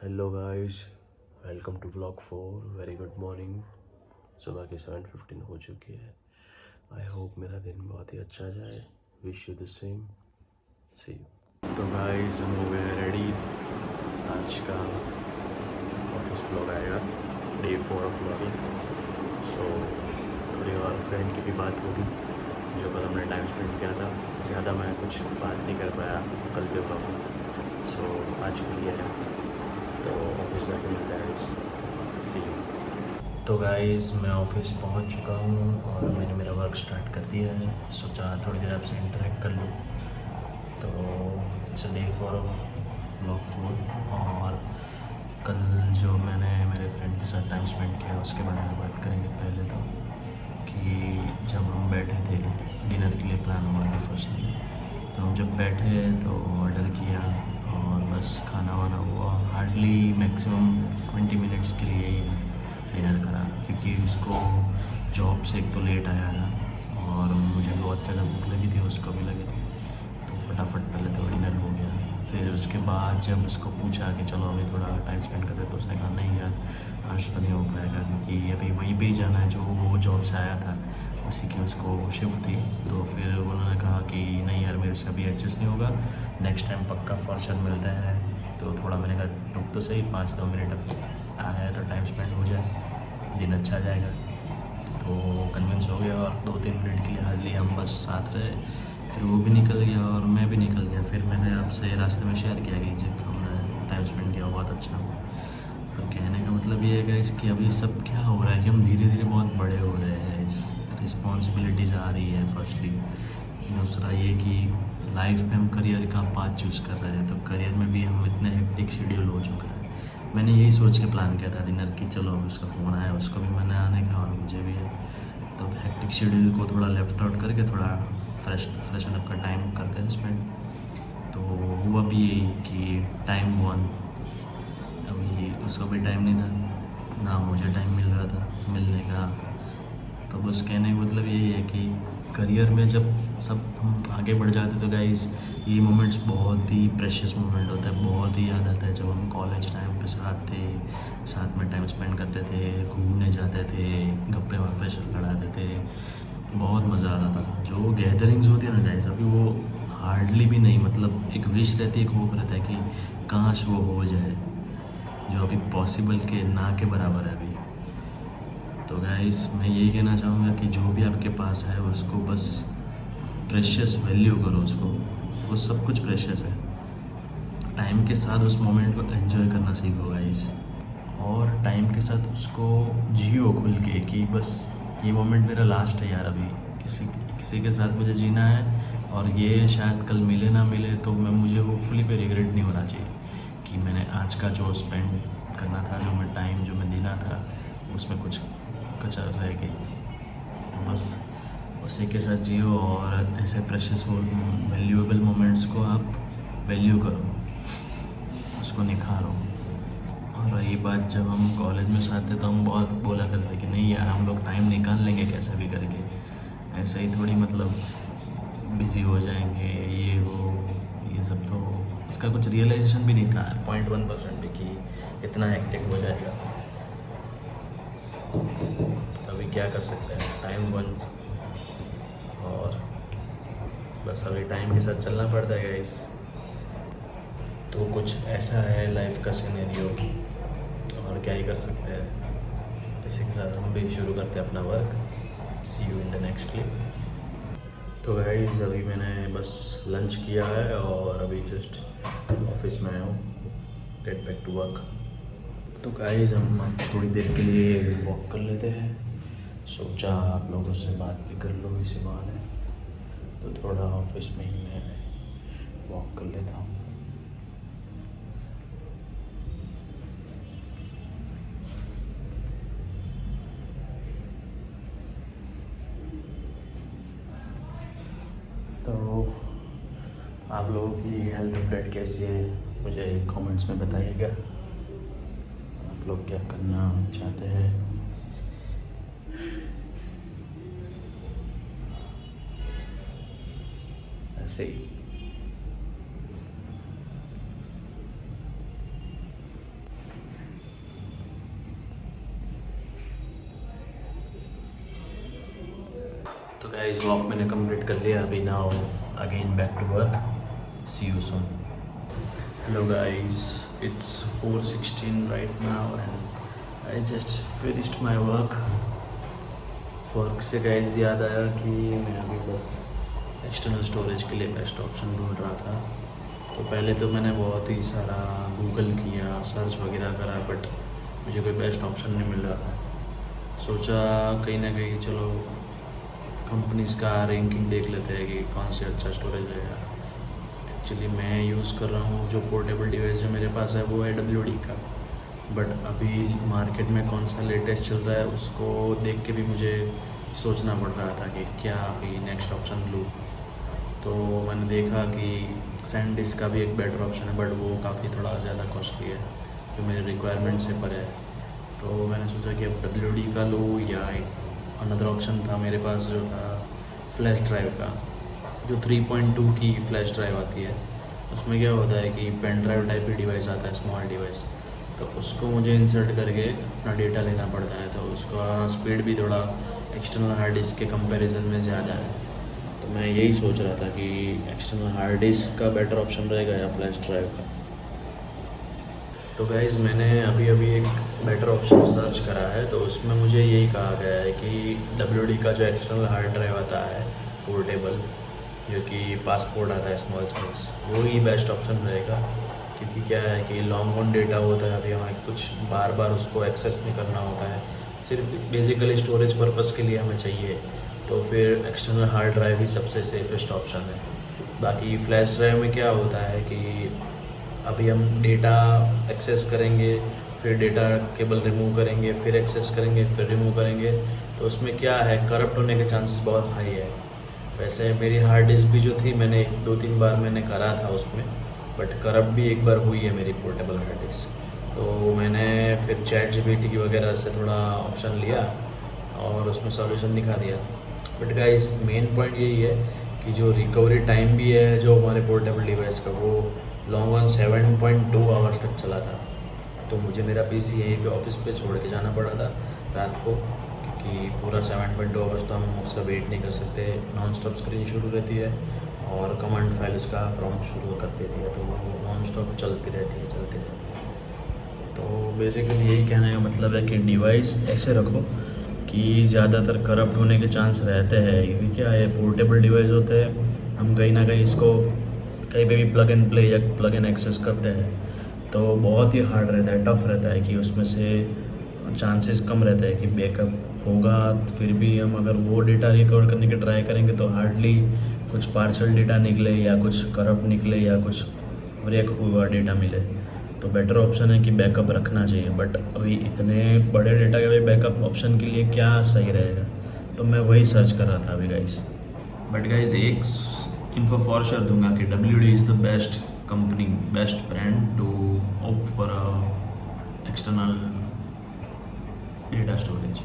Hello guys, welcome to vlog 4। Very good morning. सुबह के 7:15 हो चुकी है। आई होप मेरा दिन बहुत ही अच्छा जाए। Wish you the same. See you. तो गाइस हम हो गए रेडी। आज का ऑफिस व्लॉग आएगा, डे 4 ऑफ व्लॉगिंग। सो थोड़ी और फ्रेंड की भी बात होगी जो कल हमने टाइम स्पेंड किया था। ज़्यादा मैं कुछ बात नहीं कर पाया कल के व्लॉग में। सो आज के लिए है, तो ऑफिस जाके मिलता है। सी यू। तो गाइस मैं ऑफिस पहुंच चुका हूं और मैंने मेरा वर्क स्टार्ट कर दिया है। सोचा थोड़ी देर आपसे इंटरेक्ट कर लूं। तो इट्स डे 4 ऑफ व्लॉग 4। और कल जो मैंने मेरे फ्रेंड के साथ टाइम स्पेंड किया उसके बारे में बात करेंगे। पहले तो कि जब हम बैठे थे, डिनर के लिए प्लान हुआ था फर्स्टली, तो हम जब बैठे तो ऑर्डर किया और बस खाना वाना हुआ। हार्डली मैक्सिमम 20 मिनट्स के लिए ही डिनर करा, क्योंकि उसको जॉब से एक तो लेट आया था और मुझे बहुत ज़्यादा भूख लगी थी, उसको भी लगी थी। तो फटाफट पहले तो डिनर हो गया। फिर उसके बाद जब उसको पूछा कि चलो अभी थोड़ा टाइम स्पेंड करते, तो उसने कहा नहीं यार आज तो नहीं हो पाएगा, क्योंकि अभी वहीं पे ही जाना है जो वो जॉब से आया था, उसी की उसको शिफ्ट थी। तो फिर उन्होंने कहा कि नहीं यार मेरे से अभी एडजस्ट नहीं होगा, नेक्स्ट टाइम पक्का फॉर श्योर मिलता है। तो थोड़ा मैंने कहा रुक तो सही, 5-2 मिनट अब आया है तो टाइम स्पेंड हो जाए, दिन अच्छा जाएगा। तो कन्विंस हो गया और 2-3 मिनट के लिए हार्डली हम बस साथ रहे। फिर वो भी निकल गया और मैं भी निकल गया। फिर मैंने आपसे रास्ते में शेयर किया कि जब हमने टाइम स्पेंड किया बहुत अच्छा हुआ। पर कहने का मतलब ये है गाइस कि अभी सब क्या हो रहा है कि हम धीरे धीरे बहुत बड़े हो रहे हैं। इस रिस्पॉन्सिबिलिटीज़ आ रही है फर्स्टली। दूसरा ये कि लाइफ में हम करियर का पाथ चूज़ कर रहे हैं, तो करियर में भी हम इतने हेक्टिक शेड्यूल हो चुका है। मैंने यही सोच के प्लान किया था डिनर की, चलो उसका फ़ोन आया, उसको भी मैंने आने का और मुझे भी है, तो हेक्टिक शेड्यूल को थोड़ा लेफ्ट आउट करके थोड़ा फ्रेशन अप का टाइम करते हैं स्पेंड। तो हुआ भी यही कि टाइम वन, अभी उसको भी टाइम नहीं था ना मुझे टाइम मिल रहा था मिलने का। तो बस कहने का मतलब यही है कि करियर में जब सब हम आगे बढ़ जाते तो गाइस ये मोमेंट्स बहुत ही प्रेशियस मोमेंट होता है, बहुत ही याद आता है जब हम कॉलेज टाइम पे साथ थे, साथ में टाइम स्पेंड करते थे, घूमने जाते थे, गप्पे वप्पे लड़ाते थे, बहुत मज़ा आता था। जो गैदरिंग्स होती है ना गाइस, अभी वो हार्डली भी नहीं, मतलब एक विश रहती है, एक होप रहता है कि काश वो हो जाए, जो अभी पॉसिबल के ना के बराबर है अभी। तो गाइस मैं यही कहना चाहूँगा कि जो भी आपके पास है उसको बस प्रेशियस वैल्यू करो उसको, वो सब कुछ प्रेशियस है। टाइम के साथ उस मोमेंट को एंजॉय करना सीखो गाइस, और टाइम के साथ उसको जियो खुल के कि बस ये मोमेंट मेरा लास्ट है यार, अभी किसी किसी के साथ मुझे जीना है और ये शायद कल मिले ना मिले, तो मैं मुझे होपफुली पे रिग्रेट नहीं होना चाहिए कि मैंने आज का जो स्पेंड करना था, जो मैं टाइम जो मैं देना था, उसमें कुछ कचर रह गई। तो बस उसी के साथ जियो और ऐसे प्रेशियस वैल्यूएबल मोमेंट्स को आप वैल्यू करो, उसको निखारो। और रही बात जब हम कॉलेज में साथ थे तो हम बहुत बोला करते कि नहीं यार हम लोग टाइम निकाल लेंगे कैसे भी करके, ऐसे ही थोड़ी मतलब बिज़ी हो जाएंगे ये वो ये सब। तो इसका कुछ रियलाइजेशन भी नहीं था 0.1% भी कि इतना हेक्टिक हो जाएगा। अभी क्या कर सकते हैं, टाइम वंस, और बस अभी टाइम के साथ चलना पड़ता है गाइस। तो कुछ ऐसा है लाइफ का सिनेरियो, और क्या ही कर सकते हैं। इसी के साथ हम भी शुरू करते हैं अपना work. See you in the next clip. तो गाइस अभी मैंने बस लंच किया है और अभी जस्ट ऑफिस में आया हूँ, गेट बैक टू वर्क। तो गाइस हम थोड़ी देर के लिए वॉक कर लेते हैं, सोचा आप लोगों से बात भी कर लो इसी बहाने। तो थोड़ा ऑफिस में ही मैं वॉक कर लेता हूँ। तो आप लोगों की हेल्थ अपडेट कैसी है मुझे कमेंट्स में बताइएगा। आप लोग क्या करना चाहते हैं। ऐसे ही गाइस वॉक मैंने कंप्लीट कर लिया अभी. Now again back to work. See you soon. Hello guys, it's 4:16 right now and I just finished my work. Work से गाइस याद आया कि मैं अभी बस एक्सटर्नल स्टोरेज के लिए बेस्ट ऑप्शन ढूंढ रहा था. तो पहले तो मैंने बहुत ही सारा गूगल किया, सर्च वगैरह करा, बट मुझे कोई बेस्ट ऑप्शन नहीं मिल रहा था. सोचा कहीं ना कहीं चलो कंपनीज़ का रैंकिंग देख लेते हैं कि कौन से अच्छा स्टोरेज है. एक्चुअली मैं यूज़ कर रहा हूँ जो पोर्टेबल डिवाइस जो मेरे पास है वो है WD का. बट अभी मार्केट में कौन सा लेटेस्ट चल रहा है उसको देख के भी मुझे सोचना पड़ रहा था कि क्या अभी नेक्स्ट ऑप्शन लूँ. तो मैंने देखा कि सैनडिस्क का भी एक बेटर ऑप्शन है, बट वो काफ़ी थोड़ा ज़्यादा कॉस्टली है जो मेरे रिक्वायरमेंट से परे है. तो मैंने सोचा कि अब WD का लूँ या अनदर ऑप्शन था मेरे पास जो था फ्लैश ड्राइव का, जो 3.2 की फ्लैश ड्राइव आती है. उसमें क्या होता है कि पेन ड्राइव टाइप की डिवाइस आता है, स्मॉल डिवाइस. तो उसको मुझे इंसर्ट करके अपना डेटा लेना पड़ता है. तो उसका स्पीड भी थोड़ा एक्सटर्नल हार्ड डिस्क के कंपैरिजन में ज़्यादा है. तो मैं यही सोच रहा था कि एक्सटर्नल हार्ड डिस्क का बेटर ऑप्शन रहेगा या फ्लैश ड्राइव का. तो गाइज़ मैंने अभी एक बेटर ऑप्शन सर्च करा है. तो उसमें मुझे यही कहा गया है कि WD का जो एक्सटर्नल हार्ड ड्राइव आता है पोर्टेबल, जो कि पासपोर्ट आता है स्मॉल साइज, वो ही बेस्ट ऑप्शन रहेगा. क्योंकि क्या है कि लॉन्ग ऑन डेटा होता है, अभी हमें कुछ बार बार उसको एक्सेस नहीं करना होता है, सिर्फ बेसिकली स्टोरेज पर्पज़ के लिए हमें चाहिए. तो फिर एक्सटर्नल हार्ड ड्राइव ही सबसे सेफेस्ट ऑप्शन है. बाकी फ्लैश ड्राइव में क्या होता है कि अभी हम डेटा एक्सेस करेंगे, फिर डेटा केबल रिमूव करेंगे, फिर एक्सेस करेंगे, फिर रिमूव करेंगे. तो उसमें क्या है, करप्ट होने के चांसेस बहुत हाई है. वैसे मेरी हार्ड डिस्क भी जो थी मैंने 2-3 बार मैंने करा था उसमें, बट करप्ट भी एक बार हुई है मेरी पोर्टेबल हार्ड डिस्क. तो मैंने फिर ChatGPT वगैरह से थोड़ा ऑप्शन लिया और उसमें सॉल्यूशन दिखा दिया. बट गाइस मेन पॉइंट यही है कि जो रिकवरी टाइम भी है जो हमारे पोर्टेबल डिवाइस का, वो लॉन्ग ऑन 7.2 आवर्स तक चला था. तो मुझे मेरा PC यहीं पे ऑफिस पे छोड़ के जाना पड़ा था रात को, क्योंकि पूरा 7.2 आवर्स तो हम उसका वेट नहीं कर सकते. नॉन स्टॉप स्क्रीन शुरू रहती है और कमांड फाइल उसका प्रॉम्प्ट शुरू कर देती है, तो वो नॉन स्टॉप चलती रहती है. तो बेसिकली यही कहने का मतलब है कि डिवाइस ऐसे रखो कि ज़्यादातर करप्ट होने के चांस रहते हैं. क्योंकि क्या है, पोर्टेबल डिवाइस होते हैं, हम कहीं ना कहीं इसको कहीं पे भी प्लग एंड प्ले या प्लग एंड एक्सेस करते हैं तो बहुत ही हार्ड रहता है, टफ रहता है कि उसमें से चांसेस कम रहते हैं कि बैकअप होगा. फिर भी हम अगर वो डेटा रिकवर करने के ट्राई करेंगे तो हार्डली कुछ पार्शल डेटा निकले या कुछ करप्ट निकले या कुछ ब्रेक हुआ डेटा मिले. तो बेटर ऑप्शन है कि बैकअप रखना चाहिए. बट अभी इतने बड़े डेटा के भी बैकअप ऑप्शन के लिए क्या सही रहेगा, तो मैं वही सर्च कर रहा था अभी गाइस. बट गाइस एक इन्फो फॉर श्योर दूंगा कि WD is the best company, best brand to opt for external data storage.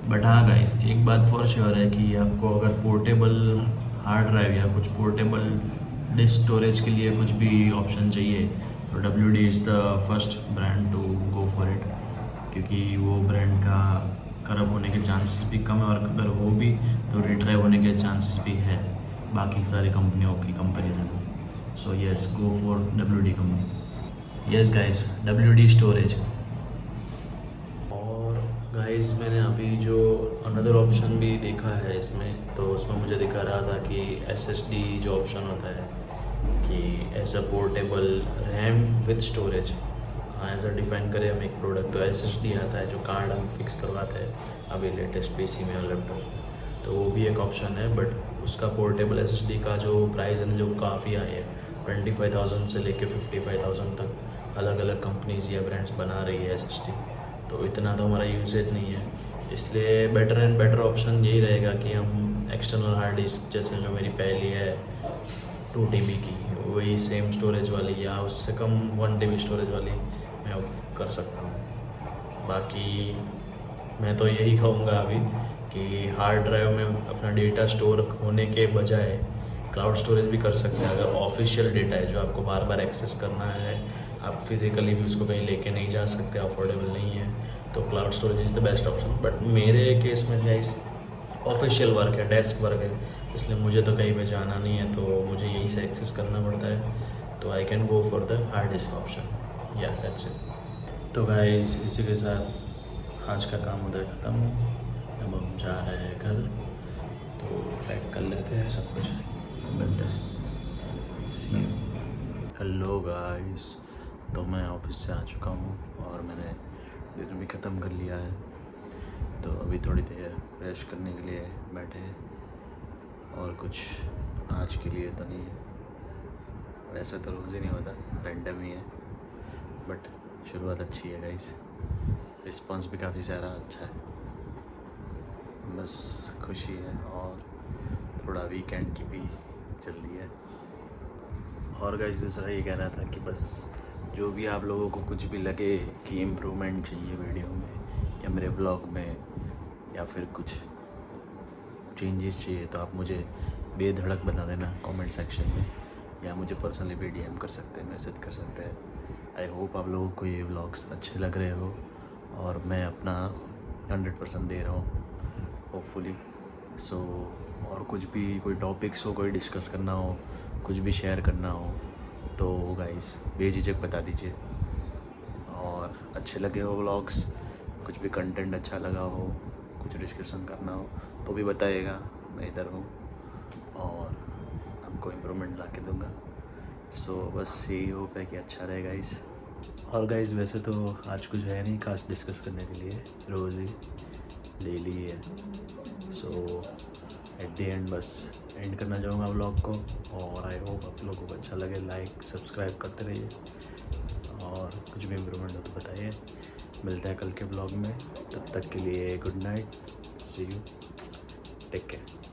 But हाँ गाइस एक बात फॉर श्योर है कि आपको अगर पोर्टेबल हार्ड ड्राइव या कुछ पोर्टेबल डिस्क स्टोरेज के लिए कुछ भी ऑप्शन चाहिए तो WD is the first brand to go for it. क्योंकि वो ब्रांड का करप्ट होने के चांसेस भी कम है, और अगर हो भी तो रिट्राइव होने के चांसेस भी है बाकी सारी कंपनियों की कंपैरिजन में. So yes, go for WD company. Yes guys, WD storage. और गाइस मैंने अभी जो अनदर ऑप्शन भी देखा है इसमें, तो उसमें मुझे दिखा रहा था कि SSD जो ऑप्शन होता है कि ऐसा पोर्टेबल रैम विद स्टोरेज, हाँ ऐसा डिफाइन करें हम एक प्रोडक्ट, तो SSD आता है जो कार्ड हम फिक्स करवाते हैं अभी लेटेस्ट PC में और लैपटॉप में. तो वो भी एक ऑप्शन है. बट उसका पोर्टेबल SSD का जो प्राइस है जो काफ़ी हाई है, 25,000 से लेके 55,000 तक अलग अलग कंपनीज या ब्रांड्स बना रही है SSD. तो इतना तो हमारा यूसेज नहीं है, इसलिए बेटर एंड बेटर ऑप्शन यही रहेगा कि हम एक्सटर्नल हार्ड डिस्क जैसे जो मेरी पहली है 2 TB की, वही सेम स्टोरेज वाली या उससे कम 1 TB स्टोरेज वाली मैं कर सकता हूँ. बाकी मैं तो यही कहूँगा अभी कि हार्ड ड्राइव में अपना डेटा स्टोर होने के बजाय क्लाउड स्टोरेज भी कर सकते हैं. अगर ऑफिशियल डेटा है जो आपको बार बार एक्सेस करना है, आप फिज़िकली भी उसको कहीं लेके नहीं जा सकते, अफोर्डेबल नहीं है, तो cloud storage is the best option. But मेरे केस में गाइस ऑफिशियल वर्क है, डेस्क वर्क है, इसलिए मुझे तो कहीं पे जाना नहीं है, तो मुझे यहीं से एक्सेस करना पड़ता है। तो I can go for the hard disk option, या दैट्स इट। तो गाइस इसी के साथ आज का काम उधर ख़त्म। अब हम जा रहे हैं घर, तो पैक कर लेते हैं सब कुछ, मिलते हैं, सी यू। हेलो गाइस, तो मैं ऑफिस से आ चुका हूँ और मैंने दिन भी ख़त्म कर लिया है। तो अभी थोड़ी देर रेस्ट करने के लिए बैठे हैं, और कुछ आज के लिए तो नहीं है। वैसे तो रोज़ ही नहीं होता, रैंडम ही है, बट शुरुआत अच्छी है गाइस। रिस्पांस भी काफ़ी सारा अच्छा है, बस खुशी है और थोड़ा वीकेंड की भी चल रही है। और गाइस दूसरा ये कहना था कि बस जो भी आप लोगों को कुछ भी लगे कि इम्प्रूवमेंट चाहिए वीडियो में या मेरे ब्लॉग में, या फिर कुछ चेंजेस चाहिए, तो आप मुझे बेधड़क बता देना कमेंट सेक्शन में, या मुझे पर्सनली भी डीएम कर सकते हैं, मैसेज कर सकते हैं। आई होप आप लोगों को ये व्लॉग्स अच्छे लग रहे हो और मैं अपना 100% दे रहा हूँ होपफुली। सो और कुछ भी कोई टॉपिक्स हो, कोई डिस्कस करना हो, कुछ भी शेयर करना हो, तो गाइस बेझिझक बता दीजिए। और अच्छे लगे हो व्लॉग्स, कुछ भी कंटेंट अच्छा लगा हो, कुछ डिस्कशन करना हो तो भी बताइएगा, मैं इधर हूँ और आपको इम्प्रूवमेंट ला के दूँगा। सो बस यही होप है कि अच्छा रहे गाइस। और गाइस वैसे तो आज कुछ है नहीं खास डिस्कस करने के लिए, रोज़ ही डेली ही है। सो एट द एंड बस एंड करना चाहूँगा व्लॉग को, और आई होप आप लोगों को अच्छा लगे। लाइक सब्सक्राइब करते रहिए, और कुछ भी इम्प्रूवमेंट हो तो बताइए। मिलते हैं कल के ब्लॉग में, तब तक के लिए good night, see you, take care.